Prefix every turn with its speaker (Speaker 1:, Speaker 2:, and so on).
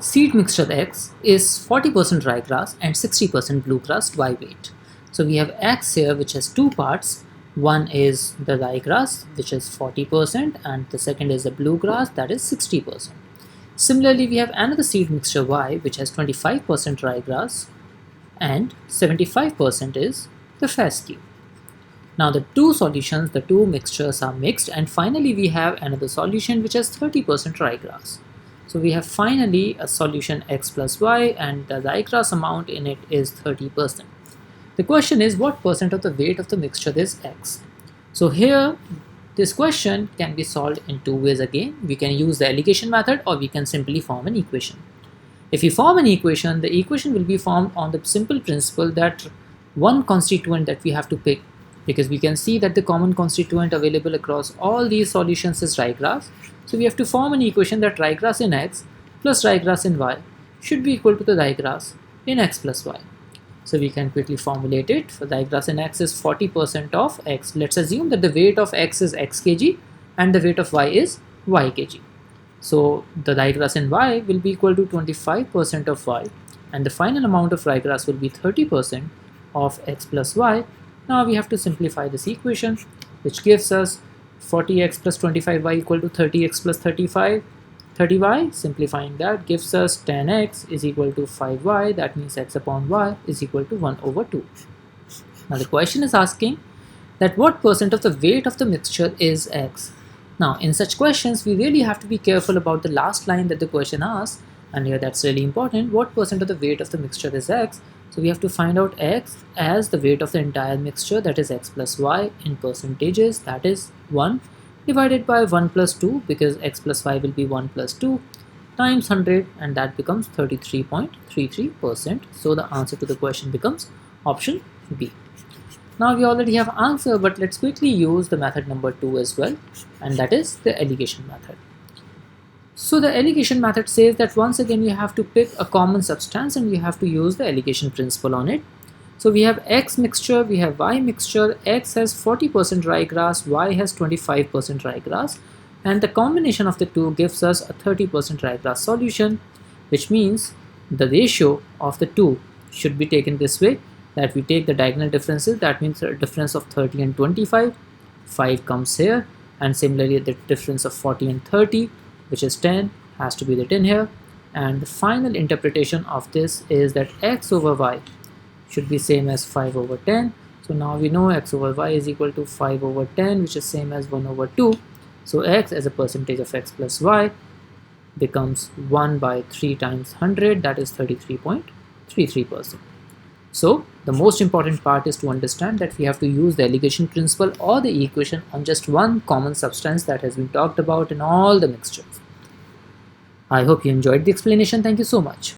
Speaker 1: seed mixture X is 40% ryegrass and 60% bluegrass Y weight. So we have X here which has two parts. One is the ryegrass which is 40% and the second is the bluegrass, that is 60%. Similarly, we have another seed mixture Y which has 25% ryegrass and 75% is the fescue. Now the two solutions, the two mixtures are mixed, and finally we have another solution which has 30% ryegrass. So we have finally a solution X plus Y, and the ryegrass amount in it is 30%. The question is, what percent of the weight of the mixture is X? So here this question can be solved in two ways again. We can use the alligation method or we can simply form an equation. If we form an equation, the equation will be formed on the simple principle that one constituent that we have to pick, because we can see that the common constituent available across all these solutions is ryegrass. So we have to form an equation that ryegrass in X plus ryegrass in Y should be equal to the ryegrass in X plus Y. So we can quickly formulate it. For ryegrass in X is 40% of X. Let's assume that the weight of X is X kg and the weight of Y is Y kg. So the ryegrass in Y will be equal to 25% of Y, and the final amount of ryegrass will be 30% of X plus Y. Now we have to simplify this equation, which gives us 40x plus 25y equal to 30x plus 30y. Simplifying that gives us 10x is equal to 5y. That means x upon y is equal to 1 over 2. Now the question is asking that what percent of the weight of the mixture is X. Now in such questions we really have to be careful about the last line that the question asks, and here that's really important. What percent of the weight of the mixture is X? So we have to find out X as the weight of the entire mixture, that is X plus Y, in percentages, that is 1 divided by 1 plus 2, because X plus Y will be 1 plus 2, times 100, and that becomes 33.33%. So the answer to the question becomes option B. Now we already have answer, but let's quickly use the method number 2 as well, and that is the alligation method. So the alligation method says that once again you have to pick a common substance and you have to use the alligation principle on it. So we have X mixture, we have Y mixture. X has 40% ryegrass, Y has 25% ryegrass, and the combination of the two gives us a 30% ryegrass solution, which means the ratio of the two should be taken this way, that we take the diagonal differences. That means a difference of 30 and 25, 5 comes here, and similarly the difference of 40 and 30, which is 10, has to be written here. And the final interpretation of this is that X over Y should be same as 5 over 10. So now we know X over Y is equal to 5 over 10, which is same as 1 over 2. So X as a percentage of X plus Y becomes 1 by 3 times 100, that is 33.33%. So the most important part is to understand that we have to use the alligation principle or the equation on just one common substance that has been talked about in all the mixtures. I hope you enjoyed the explanation. Thank you so much.